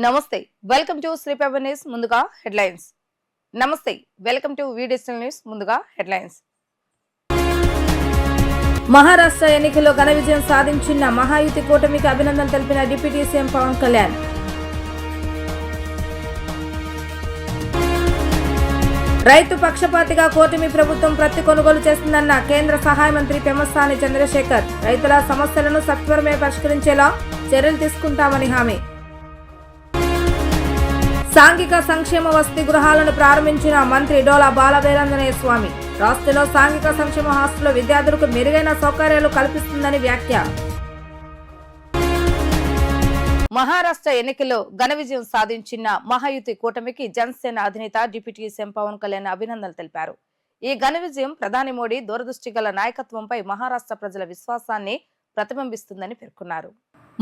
నమస్తే welcome to Shri power news ముందుగా headlines నమస్తే welcome to V digital news ముందుగా హెడ్లైన్స్ మహారాష్ట్ర ఎన్నికల్లో ఘన విజయం సాధించిన మహాయుతి కూటమికి అభినందనలు తెలిపిన డిప్యూటీ సీఎం పవన్ కళ్యాణ్. రైతు పక్షపాతిగా కూటమి ప్రభుత్వం ప్రతి కొనుగోలు చేస్తుందన్న కేంద్ర సహాయ మంత్రి పెమ్మసాని చంద్రశేఖర్. రైతుల సమస్యలను సత్వరమే పరిష్కరించేలా చర్యలు తీసుకుంటామని హామీ. సాంఘిక సంక్షేమ వసతి గృహాలను ప్రారంభించిన మంత్రి డోలా బాలవీరాంజనేయ స్వామి. రాష్ట్రంలో సాంఘిక సంక్షేమ హాస్టల్లో విద్యార్థులకు మెరుగైన సౌకర్యాలు కల్పిస్తుందని వ్యాఖ్య. మహారాష్ట్ర ఎన్నికల్లో ఘన విజయం సాధించిన మహాయుతి కూటమికి జనసేన అధినేత డిప్యూటీ సీఎం పవన్ కళ్యాణ్ అభినందనలు తెలిపారు. ఈ ఘన విజయం ప్రధాని మోడీ దూరదృష్టి గల నాయకత్వంపై మహారాష్ట్ర ప్రజల విశ్వాసాన్ని ప్రతిబింబిస్తుందని పేర్కొన్నారు.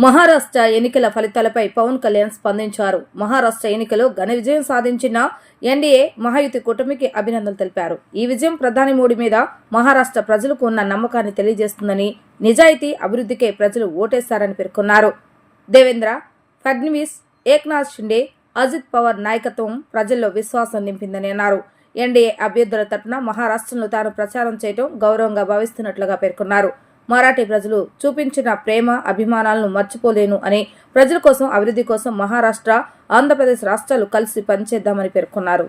మహారాష్ట్ర ఎన్నికల ఫలితాలపై పవన్ కళ్యాణ్ స్పందించారు. మహారాష్ట్ర ఎన్నికలో ఘన విజయం సాధించిన ఎన్డీఏ మహాయుతి కూటమికి అభినందనలు తెలిపారు. ఈ విజయం ప్రధాని మోడీ మీద మహారాష్ట్ర ప్రజలకు ఉన్న నమ్మకాన్ని తెలియజేస్తుందని, నిజాయితీ అభివృద్ధికే ప్రజలు ఓటేశారని పేర్కొన్నారు. దేవేంద్ర ఫడ్నవీస్, ఏక్నాథ్ షిండే, అజిత్ పవార్ నాయకత్వం ప్రజల్లో విశ్వాసం నింపిందని అన్నారు. ఎన్డీఏ అభ్యర్థుల తరపున మహారాష్ట్రంలో తాను ప్రచారం చేయడం గౌరవంగా భావిస్తున్నట్లుగా పేర్కొన్నారు. మరాఠీ ప్రజలు చూపించిన ప్రేమ అభిమానాలను మర్చిపోలేను అని, ప్రజల కోసం అభివృద్ధి కోసం మహారాష్ట్ర, ఆంధ్రప్రదేశ్ రాష్ట్రాలు కలిసి పనిచేద్దామని పేర్కొన్నారు.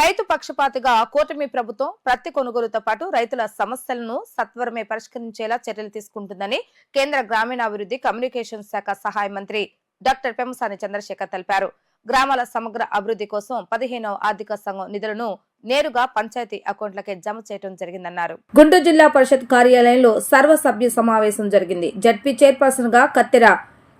రైతు పక్షపాతిగా కూటమి ప్రభుత్వం ప్రతి కొనుగోలుతో పాటు రైతుల సమస్యలను సత్వరమే పరిష్కరించేలా చర్యలు తీసుకుంటుందని కేంద్ర గ్రామీణాభివృద్ధి కమ్యూనికేషన్ శాఖ సహాయ మంత్రి డాక్టర్ పెమ్మసాని చంద్రశేఖర్ తెలిపారు. గ్రామాల సమగ్ర అభివృద్ధి కోసం 15వ ఆర్థిక సంఘం నిధులను నేరుగా పంచాయతీ అకౌంట్లకే జమ చేయడం జరిగిందన్నారు. గుంటూరు జిల్లా పరిషత్ కార్యాలయంలో సర్వసభ్య సమావేశం జరిగింది. జడ్పీ చైర్పర్సన్ గా కత్తెర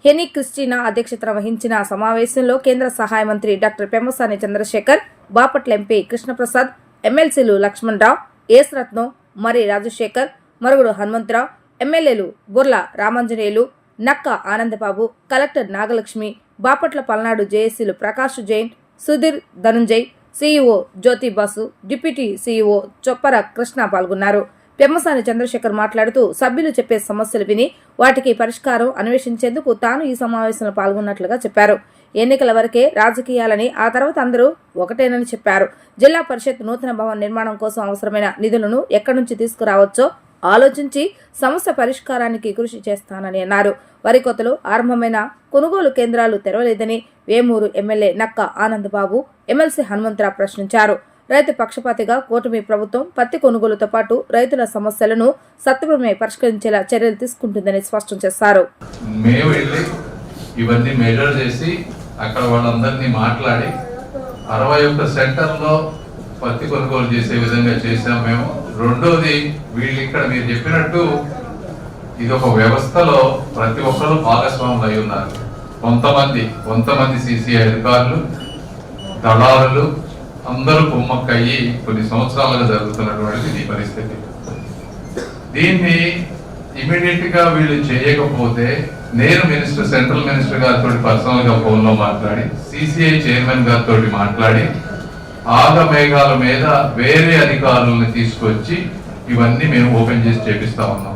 హెనీ క్రిస్టినా అధ్యక్షతన వహించిన సమావేశంలో కేంద్ర సహాయ మంత్రి డాక్టర్ పెమ్మసాని చంద్రశేఖర్, బాపట్ల ఎంపీ కృష్ణప్రసాద్, ఎమ్మెల్సీలు లక్ష్మణరావు, ఎస్ రత్నం, మరి రాజశేఖర్, మరుగుడు హనుమంతరావు, ఎమ్మెల్యేలు బుర్ల రామాంజనేయులు, నక్క ఆనందబాబు, కలెక్టర్ నాగలక్ష్మి, బాపట్ల పల్నాడు జేఏసీలు Prakash Jain, Sudheer Dhanunjay, CEO Jyothi Basu, deputy CEO Choppara Krishna పాల్గొన్నారు. పెమ్మసాని చంద్రశేఖర్ మాట్లాడుతూ సభ్యులు చెప్పే సమస్యలు విని వాటికి పరిష్కారం అన్వేషించేందుకు తాను ఈ సమావేశంలో పాల్గొన్నట్లుగా చెప్పారు. ఎన్నికల వరకే రాజకీయాలని, ఆ తర్వాత అందరూ ఒకటేనని చెప్పారు. జిల్లా పరిషత్ నూతన భవన నిర్మాణం కోసం అవసరమైన నిధులను ఎక్కడి నుంచి తీసుకురావచ్చో ఆలోచించి సమస్య పరిష్కారానికి కృషి చేస్తానని అన్నారు. వరి కోతలు ఆరంభమైన కొనుగోలు కేంద్రాలు తెరవలేదని వేమూరు ఎమ్మెల్యే నక్క ఆనందబాబు, ఎమ్మెల్సీ హనుమంతరావు ప్రశ్నించారు. రైతు పక్షపాతిగా కూటమి ప్రభుత్వం పత్తి కొనుగోలుతో పాటు రైతుల సమస్యలను సత్వరమే పరిష్కరించేలా చర్యలు తీసుకుంటుందని స్పష్టం చేశారు. ఇవన్నీ మెజర్ చేసి అక్కడ వాళ్ళందరినీ మాట్లాడి 61 సెంటర్లో పత్తి కొనుగోలు చేసే విధంగా చేసాం మేము. రెండోది, వీళ్ళు ఇక్కడ మీరు చెప్పినట్టు ఇది ఒక వ్యవస్థలో ప్రతి ఒక్కరు భాగస్వాములు అయి ఉన్నారు. కొంతమంది సిసిఐ అధికారులు, దళారులు అందరూ కుమ్మక్కయ్యి కొన్ని సంవత్సరాలుగా జరుగుతున్నటువంటిది ఈ పరిస్థితి. దీన్ని ఇమీడియట్ గా వీళ్ళు చేయకపోతే నేను సెంట్రల్ మినిస్టర్ గారితో పర్సనల్ గా ఫోన్ లో మాట్లాడి, సిసిఐ చైర్మన్ గారితో మాట్లాడి ఆగమేఘాల మీద వేరే అధికారులను తీసుకొచ్చి ఇవన్నీ మేము ఓపెన్ చేసి చేపిస్తా ఉన్నాం.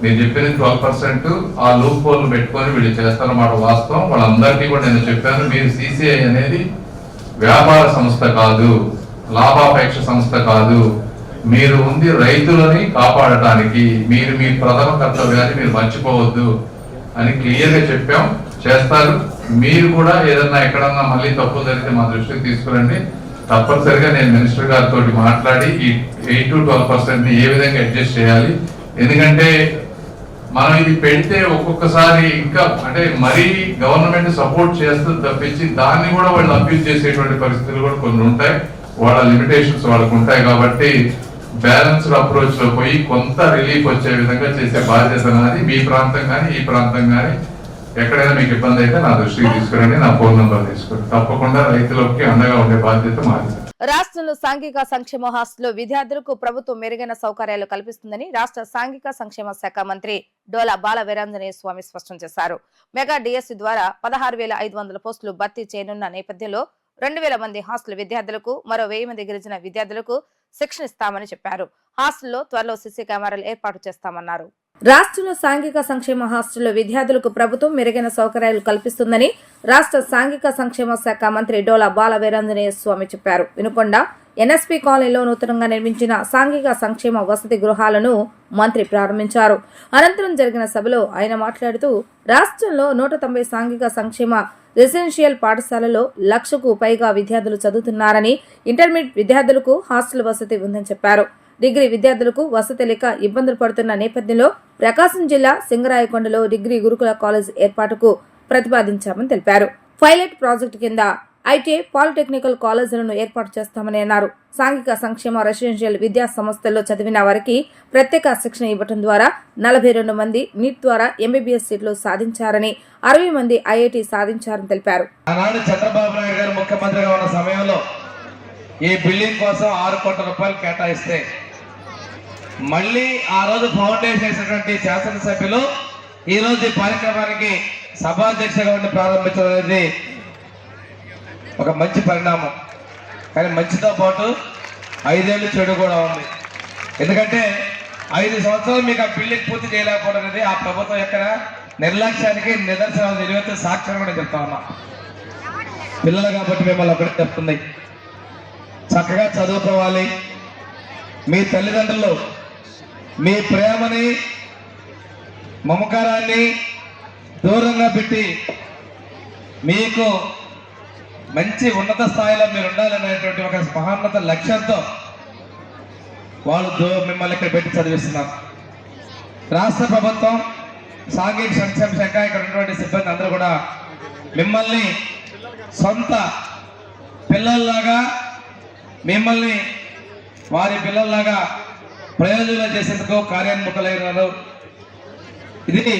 మీరు చెప్పిన 12% ఆ లూప్ హోల్ పెట్టుకొని వీళ్ళు చేస్తారన్నమాట వాస్తవం. వాళ్ళందరికీ కూడా నేను చెప్పాను, మీరు సిసిఐ అనేది వ్యాపార సంస్థ కాదు, లాభాపేక్ష సంస్థ కాదు. మీరు ఉంది రైతులని కాపాడటానికి. మీరు మీ ప్రథమ కర్తవ్యాన్ని మీరు మర్చిపోవద్దు అని క్లియర్ గా చెప్పాం. చేస్తారు. మీరు కూడా ఏదన్నా ఎక్కడన్నా మళ్ళీ తప్పు జరిగితే మా దృష్టికి తీసుకురండి. తప్పనిసరిగా నేను మినిస్టర్ గారితో మాట్లాడి ఈ 8 to 12% ఏ విధంగా అడ్జస్ట్ చేయాలి. ఎందుకంటే మనం ఇది పెడితే ఒక్కొక్కసారి ఇంకా అంటే మరీ గవర్నమెంట్ సపోర్ట్ చేస్తుంది తప్పించి దాన్ని కూడా వాళ్ళు అబ్యూజ్ చేసేటువంటి పరిస్థితులు కూడా కొన్ని ఉంటాయి. వాళ్ళ లిమిటేషన్స్ వాళ్ళకు ఉంటాయి. కాబట్టి బ్యాలెన్స్డ్ అప్రోచ్ లో పోయి కొంత రిలీఫ్ వచ్చే విధంగా చేసే బాధ్యత నాది. మీ ప్రాంతం కానీ ఈ ప్రాంతం కానీ ఎక్కడైనా మీకు ఇబ్బంది అయితే నా దృష్టికి తీసుకురండి, నా ఫోన్ నంబర్ తీసుకురండి. తప్పకుండా రైతులకి అండగా ఉండే బాధ్యత మాది. రాష్ట్రంలో సాంఘిక సంక్షేమ హాస్టల్లో విద్యార్థులకు ప్రభుత్వం మెరుగైన సౌకర్యాలు కల్పిస్తుందని రాష్ట్ర సాంఘిక సంక్షేమ శాఖ మంత్రి డోలా బాలవీరాంజనేయ స్వామి స్పష్టం చేశారు. మెగా డిఎస్సి ద్వారా 16,500 పోస్టులు భర్తీ చేయనున్న నేపథ్యంలో 2,000 మంది హాస్టల్ విద్యార్థులకు, మరో 1,000 మంది గిరిజన విద్యార్థులకు శిక్షణ ఇస్తామని చెప్పారు. హాస్టల్లో త్వరలో సీసీ కెమెరాలు ఏర్పాటు చేస్తామన్నారు. రాష్ట్రంలో సాంఘిక సంక్షేమ హాస్టల్లో విద్యార్థులకు ప్రభుత్వం మెరుగైన సౌకర్యాలు కల్పిస్తుందని రాష్ట్ర సాంఘిక సంక్షేమ శాఖ మంత్రి డోలా బాల వీరాంజనేయ స్వామి చెప్పారు. వినుకొండ ఎన్ఎస్పీ కాలనీలో నూతనంగా నిర్మించిన సాంఘిక సంక్షేమ వసతి గృహాలను మంత్రి ప్రారంభించారు. అనంతరం జరిగిన సభలో ఆయన మాట్లాడుతూ రాష్ట్రంలో 190 సాంఘిక సంక్షేమ రెసిడెన్షియల్ పాఠశాలలో 1,00,000కు పైగా విద్యార్థులు చదువుతున్నారని, ఇంటర్మీడియట్ విద్యార్థులకు హాస్టల్ వసతి ఉందని చెప్పారు. డిగ్రీ విద్యార్థులకు వసతి లేక ఇబ్బందులు పడుతున్న నేపథ్యంలో ప్రకాశం జిల్లా సింగరాయకొండలో డిగ్రీ గురుకుల కాలేజ్ ఏర్పాటుకు ప్రతిపాదించామని తెలిపారు. పైలట్ ప్రాజెక్టు కింద ఐటీఐ, పాలిటెక్నికల్ కాలేజీలను ఏర్పాటు చేస్తామని అన్నారు. సాంఘిక సంక్షేమ రెసిడెన్షియల్ విద్యా సంస్థల్లో చదివిన వారికి ప్రత్యేక శిక్షణ ఇవ్వడం ద్వారా 42 మంది నీట్ ద్వారా ఎంబీబీఎస్ సీట్లు సాధించారని, 60 మంది ఐఐటీ సాధించారని తెలిపారు. ఆనాడు చంద్రబాబు నాయుడు గారు ముఖ్యమంత్రిగా ఉన్న సమయంలో ఈ బిల్డింగ్ కోసం 6 కోట్ల రూపాయలు కేటాయిస్తే మళ్ళీ ఆ రోజు ఫౌండేషన్ వేసినటువంటి శాసనసభ్యులు ఈ రోజు ఈ కార్యక్రమానికి సభాధ్యక్షగా ఉండి ప్రారంభించడం అనేది ఒక మంచి పరిణామం. కానీ మంచితో పాటు 5 ఏళ్ళు చెడు కూడా ఉంది. ఎందుకంటే 5 సంవత్సరాలు మీకు ఆ బిల్డింగ్ పూర్తి చేయలేకపోవడం అనేది ఆ ప్రభుత్వం యొక్క నిర్లక్ష్యానికి నిదర్శనం, నిలువెత్తు సాక్ష్యం కూడా చెప్తా ఉన్నా. పిల్లలు కాబట్టి మిమ్మల్ని ఒకటి చెప్తుంది, చక్కగా చదువుకోవాలి. మీ తల్లిదండ్రులు మీ ప్రేమని, మమకారాన్ని దూరంగా పెట్టి మీకు మంచి ఉన్నత స్థాయిలో మీరు ఉండాలనేటువంటి ఒక మహోన్నత లక్ష్యంతో వాళ్ళు మిమ్మల్ని ఇక్కడ పెట్టి చదివిస్తున్నారు. రాష్ట్ర ప్రభుత్వం, సాంఘిక సంక్షేమ శాఖ, ఇక్కడ ఉన్నటువంటి సిబ్బంది అందరూ కూడా మిమ్మల్ని సొంత పిల్లల్లాగా, మిమ్మల్ని వారి పిల్లల్లాగా ప్రయోజనం చేసేందుకు కార్యోన్ముఖులైనారు. ఇది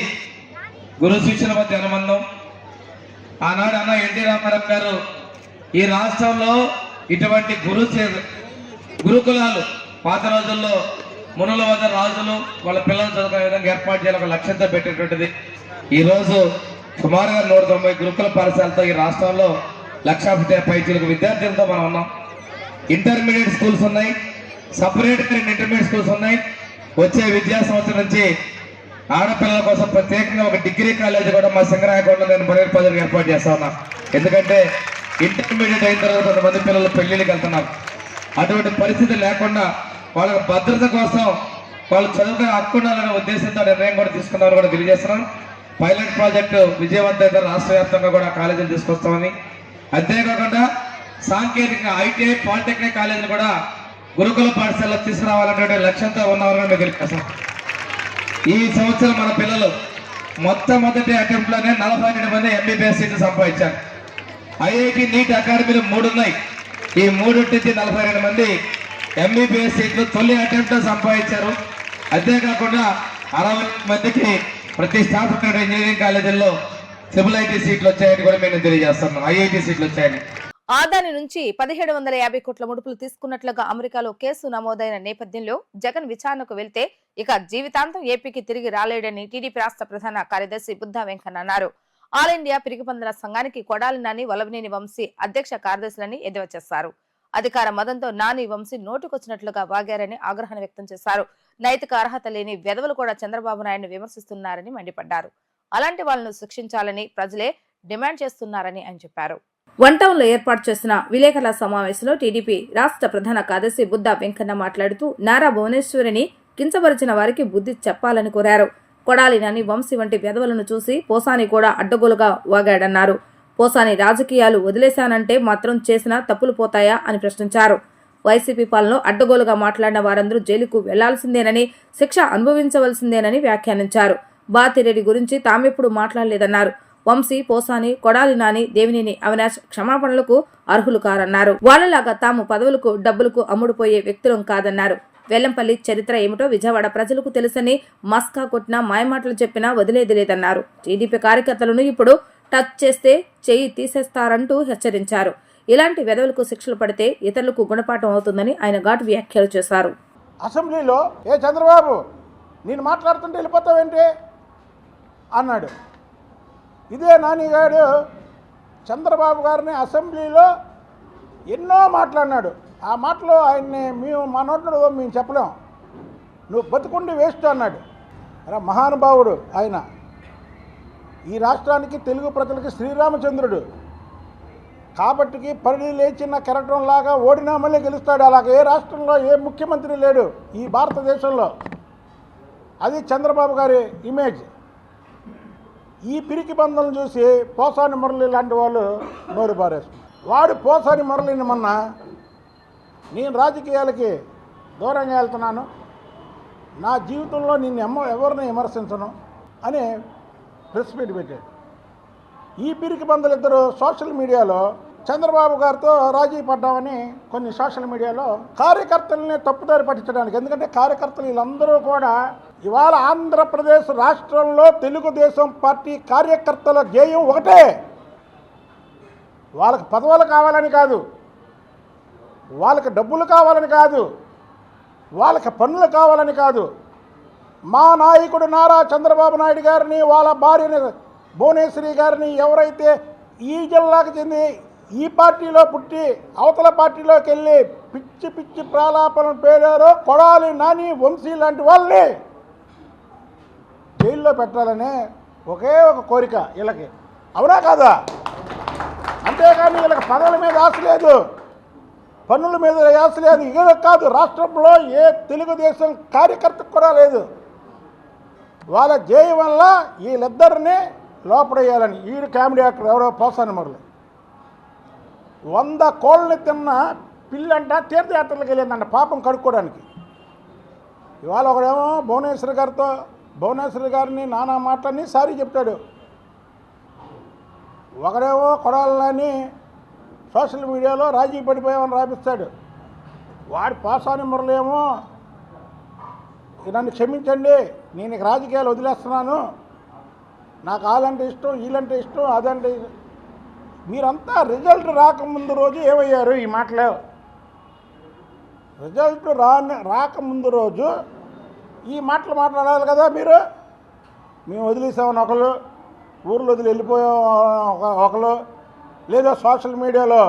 గురు శిక్షణ మధ్య అనుబంధం. ఆనాడు అన్న ఎన్టీ రామారావు గారు ఈ రాష్ట్రంలో ఇటువంటి గురుకులాలు పాత రోజుల్లో మునుల వద్ద రాజులు వాళ్ళ పిల్లలు చదువుకునే విధంగా ఏర్పాటు చేయాలి ఒక లక్ష్యంతో పెట్టేటువంటిది. ఈరోజు సుమారుగా 190 గురుకుల పాఠశాలతో ఈ రాష్ట్రంలో 1,00,000 పైచీలకు విద్యార్థులతో మనం ఉన్నాం. ఇంటర్మీడియట్ స్కూల్స్ ఉన్నాయి, సపరేట్గా ఇంటర్మీడియట్ స్కూల్స్ ఉన్నాయి. వచ్చే విద్యా సంవత్సరం నుంచి ఆడపిల్లల కోసం ప్రత్యేకంగా ఒక డిగ్రీ కాలేజీ కూడా మా సింగరాయకొండలో నేను బురేపల్లికి ఏర్పాటు చేస్తా ఉన్నా. ఎందుకంటే ఇంటర్మీడియట్ అయిన తర్వాత కొంతమంది పిల్లలు పెళ్లిళ్ళకి వెళ్తున్నారు. అటువంటి పరిస్థితి లేకుండా వాళ్ళ భద్రత కోసం వాళ్ళు చదువుకునే హక్కు ఉండాలనే ఉద్దేశంతో నిర్ణయం కూడా తీసుకున్నారని కూడా తెలియజేస్తున్నాం. పైలట్ ప్రాజెక్టు విజయవంతంగా రాష్ట్ర వ్యాప్తంగా కూడా కాలేజీలు తీసుకొస్తామని, అంతేకాకుండా సాంకేతిక ఐటీఐ, పాలిటెక్నిక్ కాలేజీలు కూడా గురుకుల పాఠశాలలో తీసుకురావాలనే లక్ష్యంతో ఉన్నామని మీకు తెలియజేస్తాం. ఈ సంవత్సరం మన పిల్లలు మొట్టమొదటి అటెంప్ట్ లోనే 42 మంది ఎంబీబీఎస్ సీట్లు సంపాదించారు. ఐఐటి, నీట్ అకాడమీలు 3 ఉన్నాయి. ఈ 3 నుంచి 42 మంది ఎంబీబీఎస్ సీట్లు తొలి అటెంప్ట్ సంపాదించారు. అంతేకాకుండా 60 మందికి ప్రతిష్టాత్మక ఇంజనీరింగ్ కాలేజీల్లో ట్రిపుల్ ఐటీ సీట్లు వచ్చాయని కూడా మేము తెలియజేస్తున్నాం. ఐఐటి సీట్లు వచ్చాయని. ఆదాని నుంచి 1750 కోట్ల ముడుపులు తీసుకున్నట్లుగా అమెరికాలో కేసు నమోదైన నేపథ్యంలో జగన్ విచారణకు వెళ్తే ఇక జీవితాంతం ఏపీకి తిరిగి రాలేడని టీడీపీ రాష్ట్ర ప్రధాన కార్యదర్శి బుద్ధా వెంకన్న అన్నారు. ఆల్ ఇండియా పిరిగిపందుల సంఘానికి కొడాలి నాని, వల్లభనేని వంశీ అధ్యక్ష కార్యదర్శులని ఎద్దేవా చేశారు. అధికార మదంతో నాని, వంశీ నోటుకొచ్చినట్లుగా వాగారని ఆగ్రహాన్ని వ్యక్తం చేశారు. నైతిక అర్హత లేని వెధవలు కూడా చంద్రబాబు నాయుడును విమర్శిస్తున్నారని మండిపడ్డారు. అలాంటి వాళ్ళను శిక్షించాలని ప్రజలే డిమాండ్ చేస్తున్నారని ఆయన చెప్పారు. వన్ టౌన్ లో ఏర్పాటు చేసిన విలేకరుల సమావేశంలో టీడీపీ రాష్ట్ర ప్రధాన కార్యదర్శి బుద్ధా వెంకన్న మాట్లాడుతూ నారా భువనేశ్వరిని కించపరిచిన వారికి బుద్ధి చెప్పాలని కోరారు. కొడాలి నాని, వంశీ వంటి వెధవలను చూసి పోసాని కూడా అడ్డగోలుగా వాగాడన్నారు. పోసాని రాజకీయాలు వదిలేశానంటే మాత్రం చేసిన తప్పులు పోతాయా అని ప్రశ్నించారు. వైసీపీ పాలనలో అడ్డగోలుగా మాట్లాడిన వారందరూ జైలుకు వెళ్లాల్సిందేనని, శిక్ష అనుభవించవలసిందేనని వ్యాఖ్యానించారు. బాతిరెడ్డి గురించి తామెప్పుడు మాట్లాడలేదన్నారు. వంశీ, పోసాని, కొడాలి నాని, దేవినేని అవినాష్ క్షమాపణలకు అర్హులు కారన్నారు. వాళ్లలాగా తాము పదవులకు, డబ్బులకు అమ్ముడుపోయే వ్యక్తులం కాదన్నారు. వెల్లంపల్లి చరిత్ర ఏమిటో విజయవాడ ప్రజలకు తెలుసని మస్కా కొట్టినా, మాయమాటలు చెప్పినా వదిలేది లేదన్నారు. టీడీపీ కార్యకర్తలను ఇప్పుడు టచ్ చేస్తే చెయ్యి తీసేస్తారంటూ హెచ్చరించారు. ఇలాంటి వెధవలకు శిక్షలు పడితే ఇతరులకు గుణపాఠం అవుతుందని ఆయన ఘాటు వ్యాఖ్యలు చేశారు. అసెంబ్లీలో ఏ చంద్రబాబు నేను మాట్లాడుతుంటే వెళ్ళిపోతావేంటి అన్నాడు. ఇదే నానిగాడు చంద్రబాబు గారిని అసెంబ్లీలో ఎన్నో మాట్లాడినాడు. ఆ మాటలో ఆయన్ని మా నోట్లో మేము చెప్పలేం. నువ్వు బతుకుండి వేస్ట్ అన్నాడు. అరే మహానుభావుడు ఆయన. ఈ రాష్ట్రానికి తెలుగు ప్రజలకి శ్రీరామచంద్రుడు కాబట్టికి పరిధి లేచిన కెరటంలాగా ఓడినా మళ్ళీ గెలుస్తాడు. అలాగే ఏ రాష్ట్రంలో ఏ ముఖ్యమంత్రి లేడు ఈ భారతదేశంలో. అది చంద్రబాబు గారి ఇమేజ్. ఈ పిరికి బంధం చూసి పోసాని మురళి లాంటి వాళ్ళు నోరు పారేస్తున్నారు. వాడు పోసాని మురళిని మొన్న నేను రాజకీయాలకి దూరంగా వెళ్తున్నాను, నా జీవితంలో నిన్ను ఎవరిని విమర్శించను అని ప్రెస్ మీట్ పెట్టాడు. ఈ పిరికి బంధులు ఇద్దరు సోషల్ మీడియాలో చంద్రబాబు గారితో రాజీ పడ్డామని కొన్ని సోషల్ మీడియాలో కార్యకర్తలని తప్పుదారి పట్టించడానికి. ఎందుకంటే కార్యకర్తలు వీళ్ళందరూ కూడా ఇవాళ ఆంధ్రప్రదేశ్ రాష్ట్రంలో తెలుగుదేశం పార్టీ కార్యకర్తల ధ్యేయం ఒకటే. వాళ్ళకి పదవులు కావాలని కాదు, వాళ్ళకి డబ్బులు కావాలని కాదు, వాళ్ళకి పన్నులు కావాలని కాదు. మా నాయకుడు నారా చంద్రబాబు నాయుడు గారిని, వాళ్ళ భార్యని భువనేశ్వరి గారిని ఎవరైతే ఈ జిల్లాకు చెంది ఈ పార్టీలో పుట్టి అవతల పార్టీలోకి వెళ్ళి పిచ్చి పిచ్చి ప్రాలాపనలు పేరారో కొడాలి నాని వంశీ లాంటి వాళ్ళని జైల్లో పెట్టాలనే ఒకే ఒక కోరిక వీళ్ళకి. అవునా కాదా? అంతేగాని వీళ్ళకి పదవుల మీద ఆశ లేదు, పన్నుల మీద ఆశ లేదు. ఇది కాదు, రాష్ట్రంలో ఏ తెలుగుదేశం కార్యకర్తకు కూడా లేదు. వాళ్ళ ధ్యేయం వల్ల వీళ్ళిద్దరిని లోపడేయాలని. ఈడు కామెడీ యాక్టర్ ఎవరో పోసాని మురళి 100 కోళ్ళని తిన్న పిల్లంట తీర్థయాత్రలకు వెళ్ళిందంట పాపం కడుక్కోవడానికి. ఇవాళ ఒకడేమో భువనేశ్వరి గారిని నానా మాటలని సారీ చెప్తాడు, ఒకడేమో కొడాలని సోషల్ మీడియాలో రాజీ పడిపోయామని రాపిస్తాడు. వాడి పోసాని మురళి ఏమో నన్ను క్షమించండి, నేను ఇక రాజకీయాలు వదిలేస్తున్నాను, నాకు వాళ్ళంటే ఇష్టం వీళ్ళంటే ఇష్టం అదంటే. మీరంతా రిజల్ట్ రాకముందు రోజు ఏమయ్యారు? ఈ మాటలు రిజల్ట్ రాకముందు రోజు ఈ మాటలు మాట్లాడాలి కదా మీరు. మేము వదిలేసామని ఒకరు, ఊర్లో వదిలి వెళ్ళిపోయాం ఒకరు, లేదా సోషల్ మీడియాలో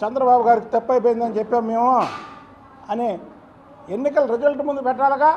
చంద్రబాబు గారికి తప్పైపోయిందని చెప్పాం మేము అని ఎన్నికల రిజల్ట్ ముందు పెట్టాలిగా.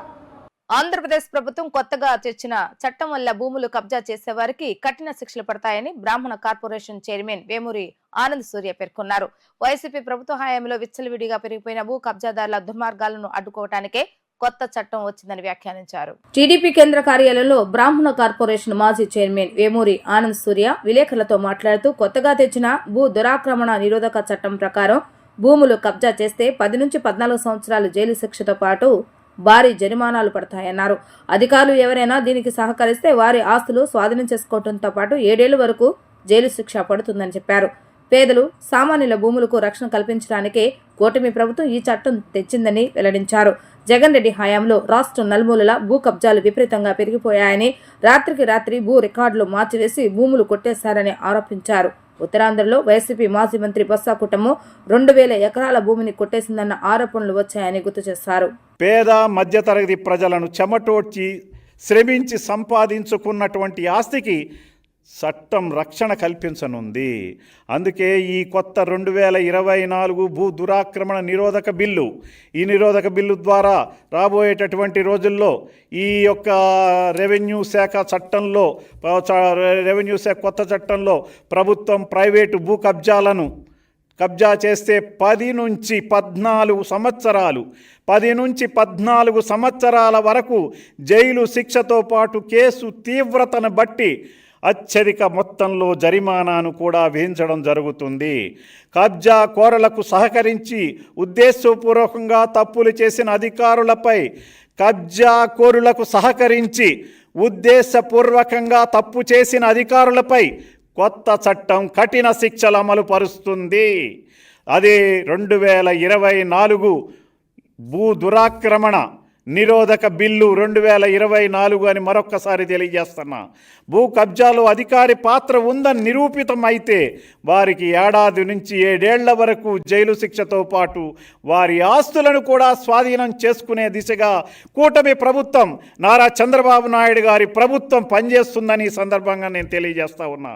ఆంధ్రప్రదేశ్ ప్రభుత్వం కొత్తగా తెచ్చిన చట్టం వల్ల భూములు కబ్జా చేసేవారికి కఠిన శిక్షలు పడతాయని బ్రాహ్మణ కార్పొరేషన్ చైర్మన్ వేమూరి ఆనంద్ సూర్య పేర్కొన్నారు. వైసీపీ ప్రభుత్వ హయాంలో విచ్చలవిడిగా పెరిగిపోయిన భూ కబ్జాదారుల దుర్మార్గాలను అడ్డుకోవటానికే కొత్త చట్టం వచ్చిందని వ్యాఖ్యానించారు. టీడీపీ కేంద్ర కార్యాలయంలో బ్రాహ్మణ కార్పొరేషన్ మాజీ చైర్మన్ వేమూరి ఆనంద్ సూర్య విలేకరులతో మాట్లాడుతూ కొత్తగా తెచ్చిన భూ దురాక్రమణ నిరోధక చట్టం ప్రకారం భూములు కబ్జా చేస్తే 10 నుంచి 14 సంవత్సరాలు జైలు శిక్షతో పాటు భారీ జరిమానాలు పడతాయన్నారు. అధికారులు ఎవరైనా దీనికి సహకరిస్తే వారి ఆస్తులు స్వాధీనం చేసుకోవడంతో పాటు 7 ఏళ్ల వరకు జైలు శిక్ష పడుతుందని చెప్పారు. పేదలు సామాన్యుల భూములకు రక్షణ కల్పించడానికే కూటమి ప్రభుత్వం ఈ చట్టం తెచ్చిందని వెల్లడించారు. జగన్ రెడ్డి హయాంలో రాష్ట్రం నలుమూలల భూ కబ్జాలు విపరీతంగా పెరిగిపోయాయని, రాత్రికి రాత్రి భూ రికార్డులు మార్చివేసి భూములు కొట్టేశారని ఆరోపించారు. ఉత్తరాంధ్రలో వైసీపీ మాజీ మంత్రి బొత్స కుటుంబం 2000 ఎకరాల భూమిని కొట్టేసిందన్న ఆరోపణలు వచ్చాయని గుర్తు చేశారు. పేద మధ్యతరగతి ప్రజలను చెమటోడ్చి శ్రమించి సంపాదించుకున్నటువంటి ఆస్తికి చట్టం రక్షణ కల్పించనుంది. అందుకే ఈ కొత్త 2024 భూ దురాక్రమణ నిరోధక బిల్లు, ఈ నిరోధక బిల్లు ద్వారా రాబోయేటటువంటి రోజుల్లో ఈ యొక్క రెవెన్యూ శాఖ కొత్త చట్టంలో ప్రభుత్వం ప్రైవేటు భూ కబ్జా చేస్తే 10 నుంచి 14 సంవత్సరాలు 10 నుంచి 14 సంవత్సరాల వరకు జైలు శిక్షతో పాటు కేసు తీవ్రతను బట్టి అత్యధిక మొత్తంలో జరిమానాను కూడా విధించడం జరుగుతుంది. కబ్జా కోరలకు సహకరించి ఉద్దేశపూర్వకంగా తప్పులు చేసిన అధికారులపై, కబ్జా కోరులకు సహకరించి ఉద్దేశపూర్వకంగా తప్పు చేసిన అధికారులపై కొత్త చట్టం కఠిన శిక్షలు అమలు పరుస్తుంది. అదే 2024 భూ దురాక్రమణ నిరోధక బిల్లు 2024 అని మరొక్కసారి తెలియజేస్తున్నా. భూ కబ్జాలో అధికారి పాత్ర ఉందని నిరూపితమైతే వారికి 1 ఏడాది నుంచి 7 ఏళ్ల వరకు జైలు శిక్షతో పాటు వారి ఆస్తులను కూడా స్వాధీనం చేసుకునే దిశగా కూటమి ప్రభుత్వం, నారా చంద్రబాబు నాయుడు గారి ప్రభుత్వం పనిచేస్తుందని ఈ సందర్భంగా నేను తెలియజేస్తా ఉన్నా.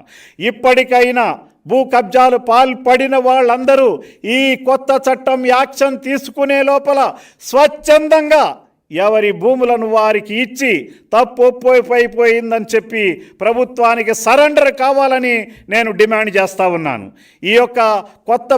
ఇప్పటికైనా భూ కబ్జాలు పాల్పడిన వాళ్ళందరూ ఈ కొత్త చట్టం యాక్షన్ తీసుకునే లోపల స్వచ్ఛందంగా ఎవరి భూములను వారికి ఇచ్చి తప్పు ఒప్పైపోయిందని చెప్పి ప్రభుత్వానికి సరెండర్ కావాలని నేను డిమాండ్ చేస్తూ ఉన్నాను. ఈ యొక్క కొత్త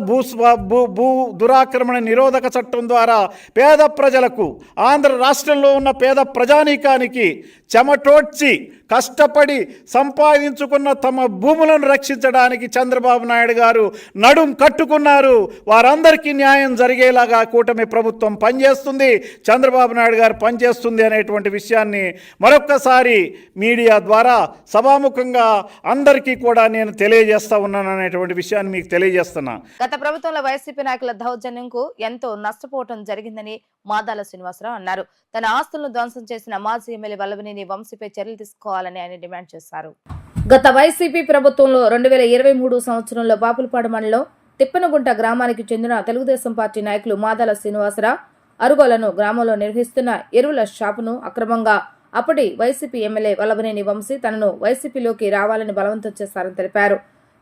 భూ దురాక్రమణ నిరోధక చట్టం ద్వారా పేద ప్రజలకు, ఆంధ్ర రాష్ట్రంలో ఉన్న పేద ప్రజానీకానికి చెమటోడ్చి కష్టపడి సంపాదించుకున్న తమ భూములను రక్షించడానికి చంద్రబాబు నాయుడు గారు నడుం కట్టుకున్నారు. వారందరికీ న్యాయం జరిగేలాగా కూటమి ప్రభుత్వం పనిచేస్తుంది, చంద్రబాబు నాయుడు గారు పనిచేస్తుంది అనేటువంటి విషయాన్ని మరొక్కసారి మీడియా ద్వారా సభాముఖంగా అందరికీ కూడా నేను తెలియజేస్తా ఉన్నాను అనేటువంటి విషయాన్ని మీకు తెలియజేస్తున్నా. గత ప్రభుత్వంలో వైసీపీ నాయకుల దౌర్జన్యంకు ఎంతో నష్టపోవటం జరిగిందని మాదాల శ్రీనివాసరావు అన్నారు. తన ఆస్తులను ధ్వంసం చేసిన మాజీ ఎమ్మెల్యే వల్లభనేని వంశీపై చర్యలు తీసుకోవాలని ఆయన డిమాండ్ చేశారు. గత వైసీపీ ప్రభుత్వంలో 2023 సంవత్సరంలో బాపులపాడు మండలం తిప్పనగుంట గ్రామానికి చెందిన తెలుగుదేశం పార్టీ నాయకులు మాదాల శ్రీనివాసరావు అరుగోలను గ్రామంలో నిర్వహిస్తున్న ఎరువుల షాపును అక్రమంగా అప్పటి వైసీపీ ఎమ్మెల్యే వల్లభనేని వంశీ తనను వైసీపీలోకి రావాలని బలవంతం చేశారని తెలిపారు.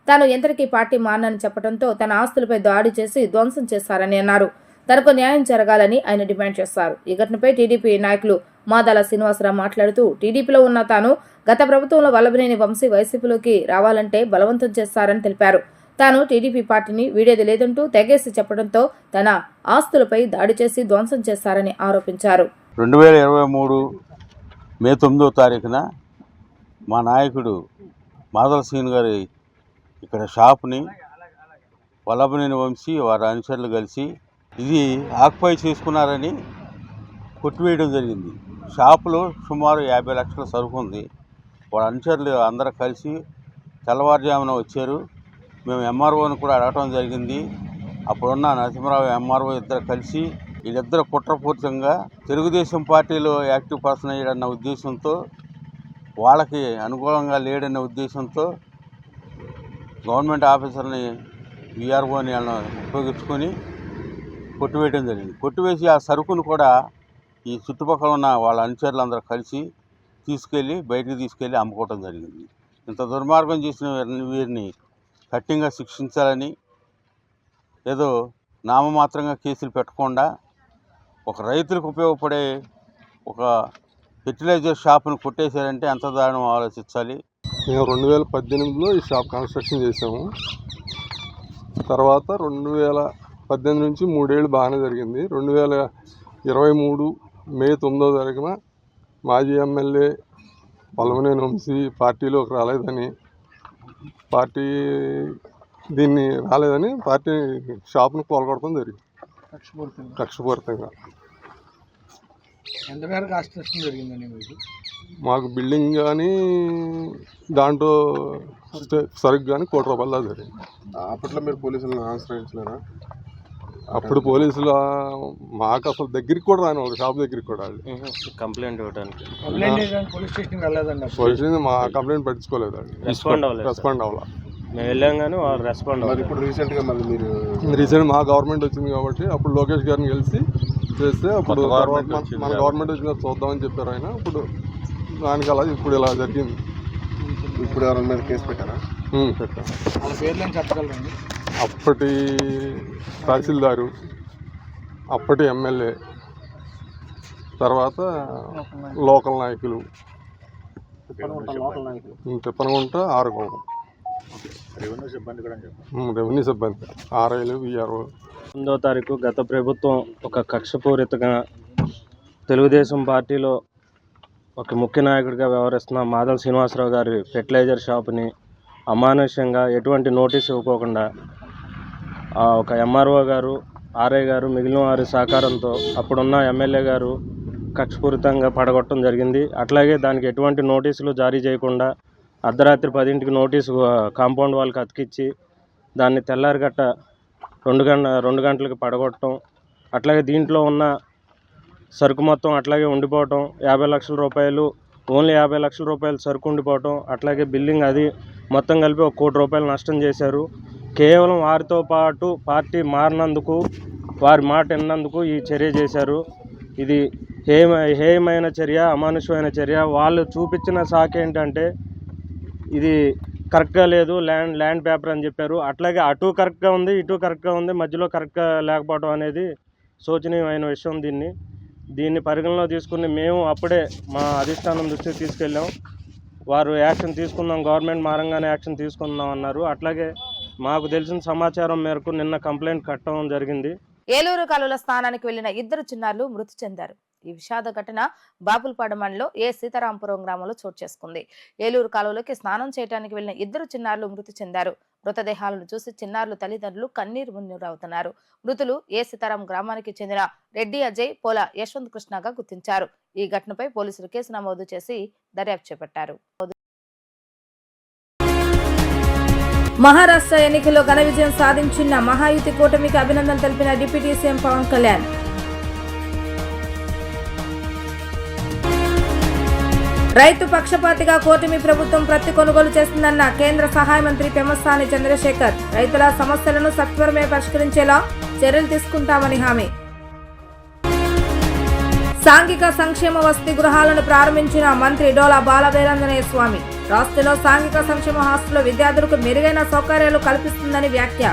తాను ఎంతటికీ పార్టీ మారనని చెప్పడంతో తన ఆస్తులపై దాడి చేసి ధ్వంసం చేశారని అన్నారు. తనకు న్యాయం జరగాలని ఆయన డిమాండ్ చేశారు. ఈ ఘటనపై టీడీపీ నాయకులు మాదాల శ్రీనివాసరావు మాట్లాడుతూ టీడీపీలో ఉన్న తాను గత ప్రభుత్వంలో వల్లభనేని వంశీ వైసీపీలోకి రావాలంటే బలవంతం చేశారని తెలిపారు. తాను టీడీపీ పార్టీని వీడేది లేదంటూ తెగేసి చెప్పడంతో తన ఆస్తులపై దాడి చేసి ధ్వంసం చేశారని ఆరోపించారు. 2023 మే 9వ తారీఖున మా నాయకుడు మాదాల శ్రీను గారి ఇక్కడ షాప్ని వల్లభనేని వంశీ వారి అనుచరులు కలిసి ఇది ఆక్యుపై చేసుకున్నారని కొట్టివేయడం జరిగింది. షాపులో సుమారు 50 లక్షల సరుకు ఉంది. వాళ్ళ అనుచరులు అందరూ కలిసి తెల్లవారుజామున వచ్చారు. మేము ఎంఆర్ఓని కూడా అడగటం జరిగింది. అప్పుడున్న నరసింహరావు ఎంఆర్ఓ ఇద్దరు కలిసి వీళ్ళిద్దరు కుట్రపూరితంగా తెలుగుదేశం పార్టీలో యాక్టివ్ పర్సన్ అయ్యాడన్న ఉద్దేశంతో, వాళ్ళకి అనుకూలంగా లేడన్న ఉద్దేశంతో గవర్నమెంట్ ఆఫీసర్ని విఆర్ఓని ఉపయోగించుకొని కొట్టివేయడం జరిగింది. కొట్టివేసి ఆ సరుకును కూడా ఈ చుట్టుపక్కల ఉన్న వాళ్ళ అనుచరులు అందరూ కలిసి బయటికి తీసుకెళ్ళి అమ్ముకోవడం జరిగింది. ఇంత దుర్మార్గం చేసిన వీరిని కఠినంగా శిక్షించాలని, ఏదో నామమాత్రంగా కేసులు పెట్టకుండా ఒక రైతులకు ఉపయోగపడే ఒక ఫెర్టిలైజర్ షాప్ను కొట్టేశారంటే ఎంత దారుణం ఆలోచించాలి. మేము 2018లో ఈ షాప్ కన్స్ట్రక్షన్ చేసాము. తర్వాత 2018 నుంచి 3 ఏళ్ళు బాగానే జరిగింది. 2023 మే 9వ తారీఖున మాజీ ఎమ్మెల్యే వల్లభనేని వంశీ పార్టీలోకి రాలేదని పార్టీ షాప్ను కూలగొట్టడం జరిగింది కక్షపూరితంగా. ఎంతమేరకు కన్స్ట్రక్షన్ జరిగిందండి మీకు? మాకు బిల్డింగ్ కానీ దాంట్లో సరుకు కానీ ₹1 కోటి జరిగింది. అప్పట్లో మీరు పోలీసులను ఆశ్రయించలేరా? అప్పుడు పోలీసులు మాకు అసలు దగ్గరికి కూడా రాని వాళ్ళు, షాప్ దగ్గరికి కూడా కంప్లైంట్ ఇవ్వడానికి పోలీస్ స్టేషన్కి వెళ్ళలేదండి. పోలీస్ స్టేషన్ మా కంప్లైంట్ పట్టించుకోలేదు అండి, రెస్పాండ్ అవ్వాలి. మేము వెళ్ళాం కానీ వాళ్ళు రెస్పాండ్ మరి ఇప్పుడు రీసెంట్గా మళ్ళీ మీరు రీసెంట్ మా గవర్నమెంట్ వచ్చింది కాబట్టి అప్పుడు లోకేష్ గారిని కలిసి చేస్తే అప్పుడు మన గవర్నమెంట్ వచ్చిన చూద్దామని చెప్పారు ఆయన. ఇప్పుడు దానికి అలా ఇప్పుడు ఇలా జరిగింది. ఇప్పుడు ఎవరి మీద కేసు పెట్టారా? పెట్టాం. వాళ్ళ పేర్లను చెప్పగలరండి? అప్పటి తహసీల్దారు, అప్పటి ఎమ్మెల్యే, తర్వాత లోకల్ నాయకులు, తిప్పనగుంట ఆరుకోవడం, రెవెన్యూ సిబ్బంది, ఆర్ఐలు, విఆర్ఓ. 9వ తారీఖు గత ప్రభుత్వం ఒక కక్షపూరితంగా తెలుగుదేశం పార్టీలో ఒక ముఖ్య నాయకుడిగా వ్యవహరిస్తున్న మాదాల శ్రీనివాసరావు గారి ఫెర్టిలైజర్ షాప్ని అమానుష్యంగా ఎటువంటి నోటీస్ ఇవ్వకోకుండా ఒక ఎంఆర్ఓ గారు, ఆర్ఐ గారు, మిగిలిన వారి సహకారంతో అప్పుడున్న ఎమ్మెల్యే గారు కక్షపూరితంగా పడగొట్టడం జరిగింది. అట్లాగే దానికి ఎటువంటి నోటీసులు జారీ చేయకుండా అర్ధరాత్రి 10ంటికి నోటీసు కాంపౌండ్ వాళ్ళకి అతికిచ్చి దాన్ని తెల్లారిగట్ట 2 గంటలకు పడగొట్టడం, అట్లాగే దీంట్లో ఉన్న సరుకు మొత్తం అట్లాగే ఉండిపోవటం, 50 లక్షల రూపాయలు, ఓన్లీ 50 లక్షల రూపాయలు సరుకు ఉండిపోవటం, అట్లాగే బిల్డింగ్ అది మొత్తం కలిపి ₹1 కోటి నష్టం చేశారు. కేవలం వారితో పాటు పార్టీ మారినందుకు, వారి మాట విన్నందుకు ఈ చర్య చేశారు. ఇది హేయమైన చర్య, అమానుషమైన చర్య. వాళ్ళు చూపించిన సాకు ఏంటంటే ఇది కరెక్ట్గా లేదు, ల్యాండ్ పేపర్ అని చెప్పారు. అట్లాగే అటు కరెక్ట్గా ఉంది, ఇటు కరెక్ట్గా ఉంది, మధ్యలో కరెక్ట్గా లేకపోవడం అనేది శోచనీయమైన విషయం. దీన్ని పరిగణలో తీసుకుని మేము అప్పుడే మా అధిష్టానం దృష్టికి తీసుకెళ్ళాం. వారు యాక్షన్ తీసుకుందాం, గవర్నమెంట్ మారంగానే యాక్షన్ తీసుకుందాం అన్నారు. అట్లాగే మాకు తెలిసిన సమాచారం మేరకు నిన్న కంప్లైంట్ కట్టడం జరిగింది. ఏలూరు కాలువల స్నానానికి వెళ్లిన 2 చిన్నారులు మృతి చెందారు. ఈ విషాద ఘటన బాపులపాడు మండలంలో సీతారాంపురం గ్రామంలో చోటు చేసుకుంది. ఏలూరు కాలువలోకి స్నానం చేయడానికి వెళ్లిన 2 చిన్నారులు మృతి చెందారు. మృతదేహాలను చూసి చిన్నారులు తల్లిదండ్రులు కన్నీరు మున్నీరవుతున్నారు. మృతులు సీతారాం గ్రామానికి చెందిన రెడ్డి అజయ్, పోల యశ్వంత్ కృష్ణగా గుర్తించారు. ఈ ఘటనపై పోలీసులు కేసు నమోదు చేసి దర్యాప్తు చేపట్టారు. మహారాష్ట్ర ఎన్నికల్లో ఘన విజయం సాధించిన మహాయుతి కూటమికి అభినందనలు తెలిపిన డిప్యూటీ సీఎం పవన్ కళ్యాణ్. రైతు పక్షపాతిగా కూటమి ప్రభుత్వం ప్రతి కొనుగోలు చేస్తుందన్న కేంద్ర సహాయ మంత్రి పెమ్మసాని చంద్రశేఖర్. రైతుల సమస్యలను సత్వరమే పరిష్కరించేలా చర్యలు తీసుకుంటామని హామీ. సాంఘిక సంక్షేమ వసతి గృహాలను ప్రారంభించిన మంత్రి డోలా బాలవీరాంజనేయ స్వామి. రాష్ట్రంలో సాంఘిక సంక్షేమ హాస్టల్లో విద్యార్థులకు మెరుగైన సౌకర్యాలు కల్పిస్తుందని వ్యాఖ్య.